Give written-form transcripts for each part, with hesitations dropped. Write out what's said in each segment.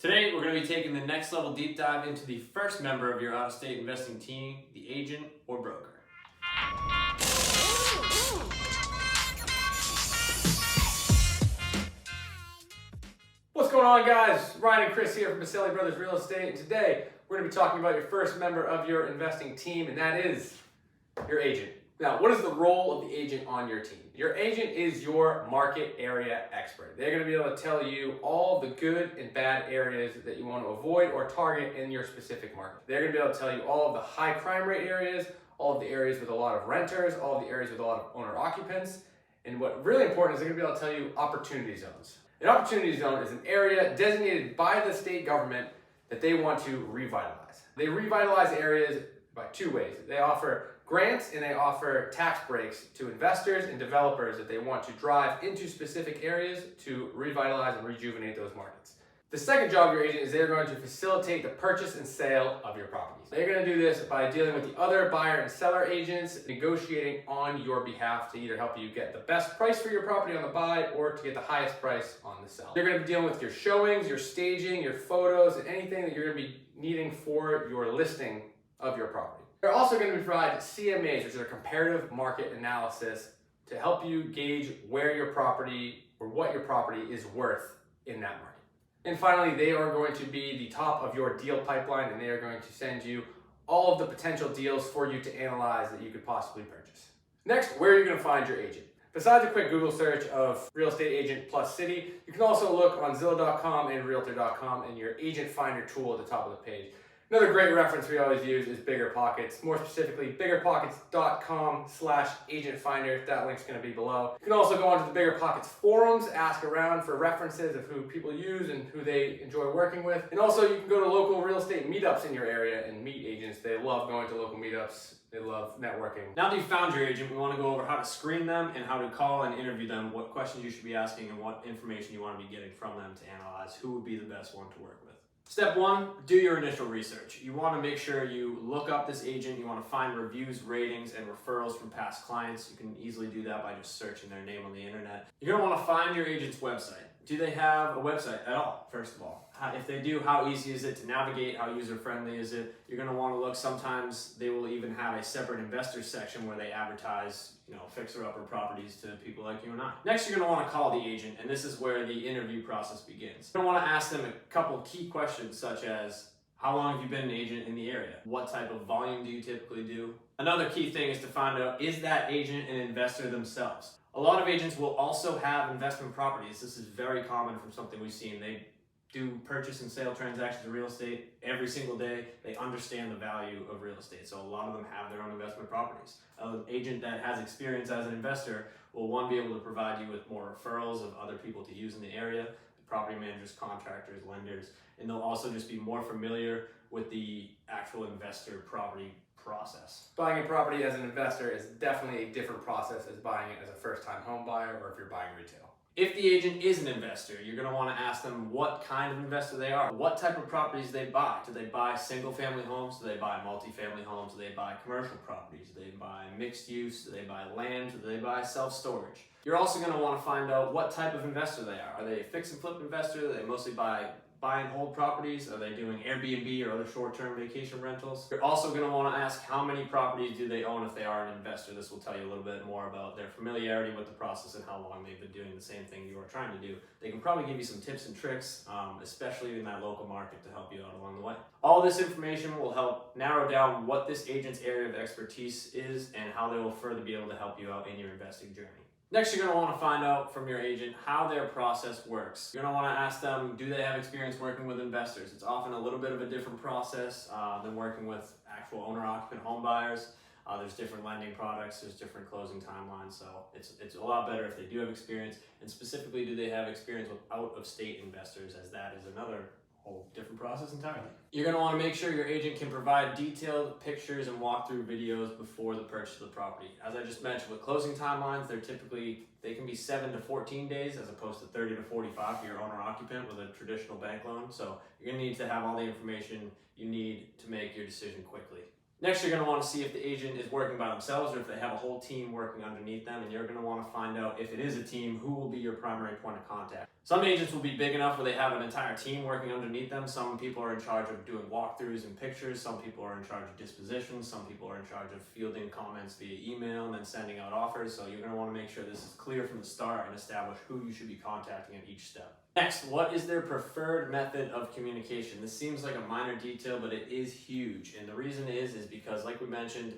Today, we're going to be taking the next level deep dive into the first member of your out-of-state investing team, the agent or broker. What's going on, guys? Ryan and Chris here from Boselli Brothers Real Estate, and today we're going to be talking about your first member of your investing team, and that is your agent. Now, what is the role of the agent on your team? Your agent is your market area expert. They're going to be able to tell you all the good and bad areas that you want to avoid or target in your specific market. They're going to be able to tell you all of the high crime rate areas, all of the areas with a lot of renters, all of the areas with a lot of owner occupants. And what really important is they're going to be able to tell you opportunity zones. An opportunity zone is an area designated by the state government that they want to revitalize. They revitalize areas by two ways. They offer grants and they offer tax breaks to investors and developers that they want to drive into specific areas to revitalize and rejuvenate those markets. The second job of your agent is they're going to facilitate the purchase and sale of your properties. They're going to do this by dealing with the other buyer and seller agents, negotiating on your behalf to either help you get the best price for your property on the buy or to get the highest price on the sell. They're going to be dealing with your showings, your staging, your photos, and anything that you're going to be needing for your listing of your property. They're also going to provide CMAs, which are comparative market analysis, to help you gauge where your property or what your property is worth in that market. And finally, they are going to be the top of your deal pipeline, and they are going to send you all of the potential deals for you to analyze that you could possibly purchase. Next, where are you going to find your agent? Besides a quick Google search of real estate agent plus city, you can also look on Zillow.com and Realtor.com and your agent finder tool at the top of the page. Another great reference we always use is BiggerPockets, more specifically biggerpockets.com/agent finder. That link's going to be below. You can also go onto the BiggerPockets forums, ask around for references of who people use and who they enjoy working with. And also you can go to local real estate meetups in your area and meet agents. They love going to local meetups. They love networking. Now that you've found your agent, we want to go over how to screen them and how to call and interview them, what questions you should be asking and what information you want to be getting from them to analyze who would be the best one to work with. Step one, do your initial research. You want to make sure you look up this agent. You want to find reviews, ratings, and referrals from past clients. You can easily do that by just searching their name on the internet. You're going to want to find your agent's website. Do they have a website at all, first of all? If they do, how easy is it to navigate? How user-friendly is it? You're going to want to look. Sometimes they will even have a separate investor section where they advertise, fixer-upper properties to people like you and I. Next, you're going to want to call the agent, and this is where the interview process begins. You're going to want to ask them a couple of key questions, such as, how long have you been an agent in the area? What type of volume do you typically do? Another key thing is to find out, is that agent an investor themselves? A lot of agents will also have investment properties. This is very common from something we've seen. They do purchase and sale transactions of real estate every single day. They understand the value of real estate. So a lot of them have their own investment properties. An agent that has experience as an investor will, one, be able to provide you with more referrals of other people to use in the area, property managers, contractors, lenders, and they'll also just be more familiar with the actual investor property process. Buying a property as an investor is definitely a different process as buying it as a first-time home buyer or if you're buying retail. If the agent is an investor, you're going to want to ask them what kind of investor they are, what type of properties they buy. Do they buy single-family homes? Do they buy multi-family homes? Do they buy commercial properties? Do they buy mixed use? Do they buy land? Do they buy self-storage? You're also going to want to find out what type of investor they are. Are they a fix and flip investor? Do they mostly buy and hold properties? Are they doing Airbnb or other short-term vacation rentals? You're also going to want to ask how many properties do they own if they are an investor. This will tell you a little bit more about their familiarity with the process and how long they've been doing the same thing you are trying to do. They can probably give you some tips and tricks, especially in that local market, to help you out along the way. All this information will help narrow down what this agent's area of expertise is and how they will further be able to help you out in your investing journey. Next, you're going to want to find out from your agent how their process works. You're going to want to ask them, do they have experience working with investors? It's often a little bit of a different process than working with actual owner-occupant home buyers. There's different lending products, there's different closing timelines, so it's a lot better if they do have experience, and specifically, do they have experience with out-of-state investors, as that is another whole different process entirely. You're going to want to make sure your agent can provide detailed pictures and walkthrough videos before the purchase of the property. As I just mentioned, with closing timelines, they can be 7 to 14 days as opposed to 30 to 45 for your owner occupant with a traditional bank loan. So you're going to need to have all the information you need to make your decision quickly. Next, you're going to want to see if the agent is working by themselves or if they have a whole team working underneath them, and you're going to want to find out if it is a team, who will be your primary point of contact. Some agents will be big enough where they have an entire team working underneath them. Some people are in charge of doing walkthroughs and pictures. Some people are in charge of dispositions. Some people are in charge of fielding comments via email and then sending out offers. So you're going to want to make sure this is clear from the start and establish who you should be contacting at each step. Next, what is their preferred method of communication? This seems like a minor detail, but it is huge. And the reason is because, like we mentioned,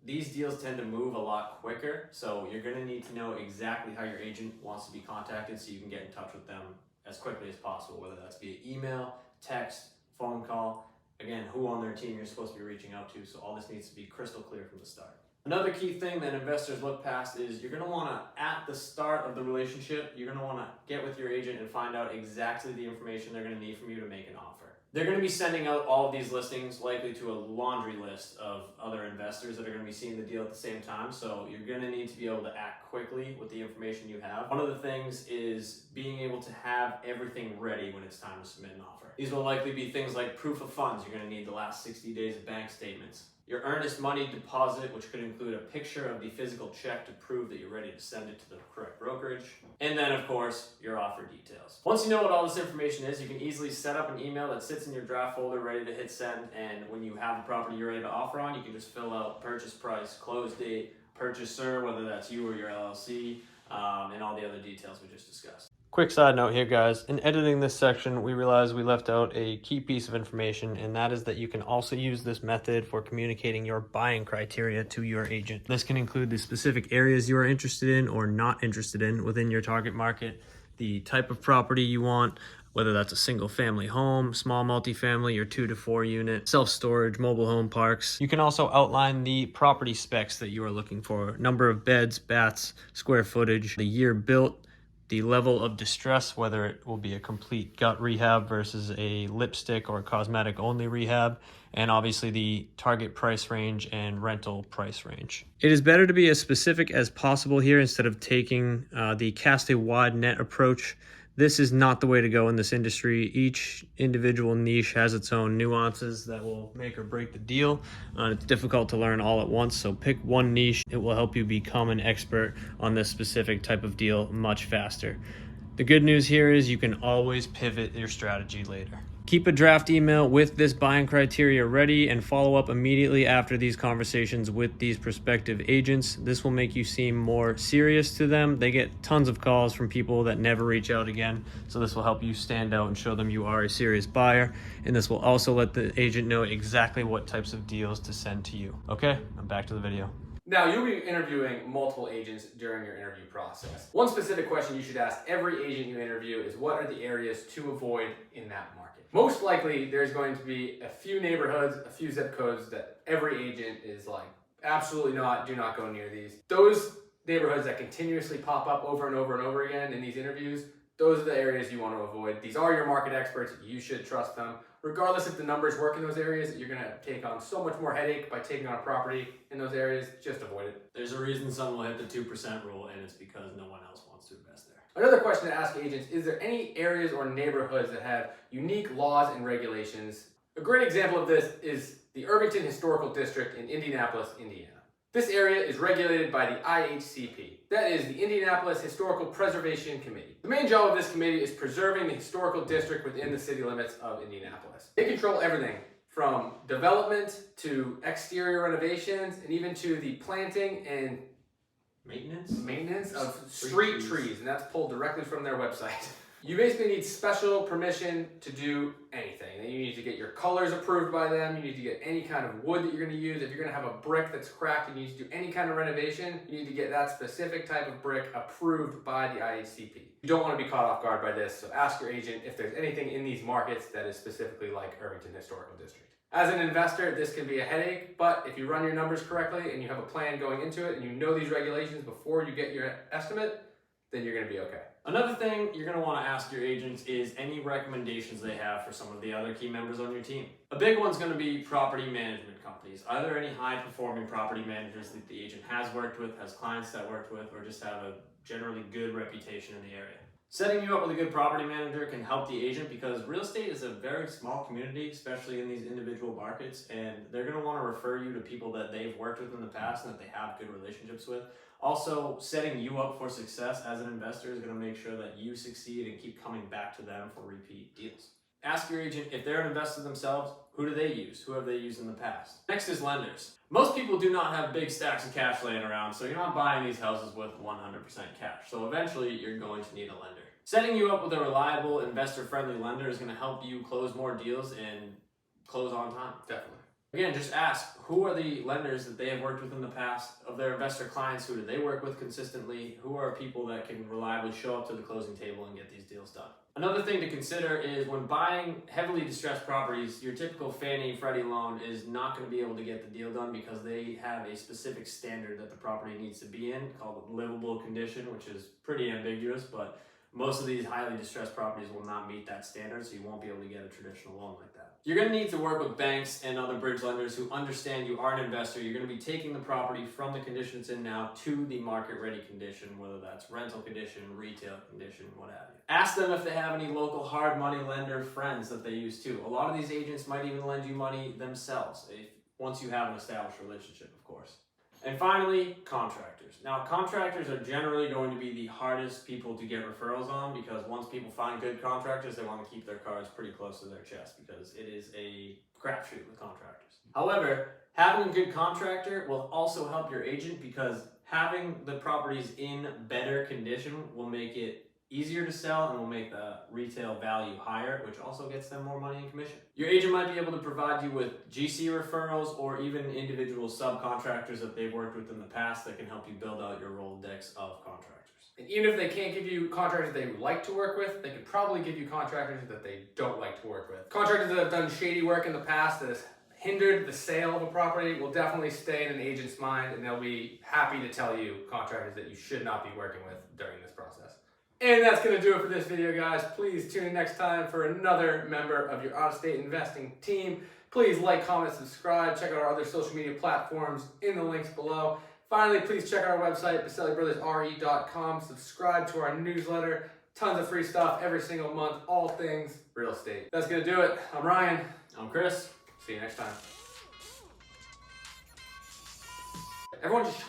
these deals tend to move a lot quicker, so you're going to need to know exactly how your agent wants to be contacted so you can get in touch with them as quickly as possible, whether that's via email, text, phone call, again, who on their team you're supposed to be reaching out to, so all this needs to be crystal clear from the start. Another key thing that investors look past is you're going to want to, at the start of the relationship, you're going to want to get with your agent and find out exactly the information they're going to need from you to make an offer. They're going to be sending out all of these listings likely to a laundry list of other investors that are going to be seeing the deal at the same time. So you're going to need to be able to act quickly with the information you have. One of the things is being able to have everything ready when it's time to submit an offer. These will likely be things like proof of funds. You're going to need the last 60 days of bank statements. Your earnest money deposit, which could include a picture of the physical check to prove that you're ready to send it to the correct brokerage. And then, of course, your offer details. Once you know what all this information is, you can easily set up an email that sits in your draft folder ready to hit send. And when you have the property you're ready to offer on, you can just fill out purchase price, close date, purchaser, whether that's you or your LLC, and all the other details we just discussed. Quick side note here, guys. In editing this section, we realized we left out a key piece of information, and that is that you can also use this method for communicating your buying criteria to your agent. This can include the specific areas you are interested in or not interested in within your target market, the type of property you want, whether that's a single family home, small multifamily, or 2 to 4 unit, self-storage, mobile home parks. You can also outline the property specs that you are looking for, number of beds, baths, square footage, the year built, the level of distress, whether it will be a complete gut rehab versus a lipstick or cosmetic only rehab, and obviously the target price range and rental price range. It is better to be as specific as possible here instead of taking the cast a wide net approach. This is not the way to go in this industry. Each individual niche has its own nuances that will make or break the deal. It's difficult to learn all at once, so pick one niche. It will help you become an expert on this specific type of deal much faster. The good news here is you can always pivot your strategy later. Keep a draft email with this buying criteria ready and follow up immediately after these conversations with these prospective agents. This will make you seem more serious to them. They get tons of calls from people that never reach out again, so this will help you stand out and show them you are a serious buyer, and this will also let the agent know exactly what types of deals to send to you. Okay, I'm back to the video. Now, you'll be interviewing multiple agents during your interview process. One specific question you should ask every agent you interview is what are the areas to avoid in that market? Most likely, there's going to be a few neighborhoods, a few zip codes that every agent is like, absolutely not, do not go near these. Those neighborhoods that continuously pop up over and over and over again in these interviews, those are the areas you want to avoid. These are your market experts. You should trust them. Regardless if the numbers work in those areas, you're going to take on so much more headache by taking on a property in those areas. Just avoid it. There's a reason some will hit the 2% rule, and it's because no one else wants to invest there. Another question to ask agents, is there any areas or neighborhoods that have unique laws and regulations? A great example of this is the Irvington Historical District in Indianapolis, Indiana. This area is regulated by the IHCP. That is the Indianapolis Historical Preservation Committee. The main job of this committee is preserving the historical district within the city limits of Indianapolis. They control everything from development to exterior renovations and even to the planting and maintenance of street trees, and that's pulled directly from their website. You basically need special permission to do anything. You need to get your colors approved by them. You need to get any kind of wood that you're going to use. If you're going to have a brick that's cracked and you need to do any kind of renovation, you need to get that specific type of brick approved by the IHCP. You don't want to be caught off guard by this, so ask your agent if there's anything in these markets that is specifically like Irvington Historical District. As an investor, this can be a headache, but if you run your numbers correctly and you have a plan going into it and you know these regulations before you get your estimate, then you're going to be okay. Another thing you're going to want to ask your agents is any recommendations they have for some of the other key members on your team. A big one's going to be property management companies. Either any high-performing property managers that the agent has worked with, has clients that worked with, or just have a generally good reputation in the area. Setting you up with a good property manager can help the agent because real estate is a very small community, especially in these individual markets, and they're going to want to refer you to people that they've worked with in the past and that they have good relationships with. Also, setting you up for success as an investor is going to make sure that you succeed and keep coming back to them for repeat deals. Ask your agent if they're an investor themselves, who do they use? Who have they used in the past? Next is lenders. Most people do not have big stacks of cash laying around, so you're not buying these houses with 100% cash. So eventually you're going to need a lender. Setting you up with a reliable, investor-friendly lender is going to help you close more deals and close on time. Definitely. Again, just ask, who are the lenders that they have worked with in the past? Of their investor clients, who do they work with consistently? Who are people that can reliably show up to the closing table and get these deals done? Another thing to consider is when buying heavily distressed properties, your typical Fannie Freddie loan is not going to be able to get the deal done because they have a specific standard that the property needs to be in called livable condition, which is pretty ambiguous, but most of these highly distressed properties will not meet that standard, so you won't be able to get a traditional loan like that. You're going to need to work with banks and other bridge lenders who understand you are an investor. You're going to be taking the property from the condition it's in now to the market-ready condition, whether that's rental condition, retail condition, what have you. Ask them if they have any local hard money lender friends that they use too. A lot of these agents might even lend you money themselves, once you have an established relationship, of course. And finally, contractors. Now, contractors are generally going to be the hardest people to get referrals on because once people find good contractors, they want to keep their cards pretty close to their chest because it is a crapshoot with contractors. However, having a good contractor will also help your agent because having the properties in better condition will make it easier to sell and will make the retail value higher, which also gets them more money in commission. Your agent might be able to provide you with GC referrals or even individual subcontractors that they've worked with in the past that can help you build out your Rolodex of contractors. And even if they can't give you contractors they like to work with, they could probably give you contractors that they don't like to work with. Contractors that have done shady work in the past that has hindered the sale of a property will definitely stay in an agent's mind, and they'll be happy to tell you contractors that you should not be working with during this process. And that's going to do it for this video, guys. Please tune in next time for another member of your out-of-state investing team. Please like, comment, subscribe. Check out our other social media platforms in the links below. Finally, please check out our website, BoselliBrothersRE.com. Subscribe to our newsletter. Tons of free stuff every single month. All things real estate. That's going to do it. I'm Ryan. I'm Chris. See you next time. Everyone just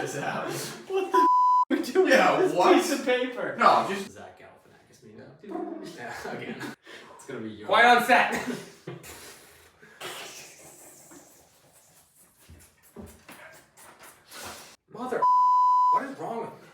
What is that? What the are we doing? Yeah, this what? piece of paper. No, just Zach Galifianakis me. yeah, again. It's gonna be you. Quiet on set. Mother, what is wrong with me?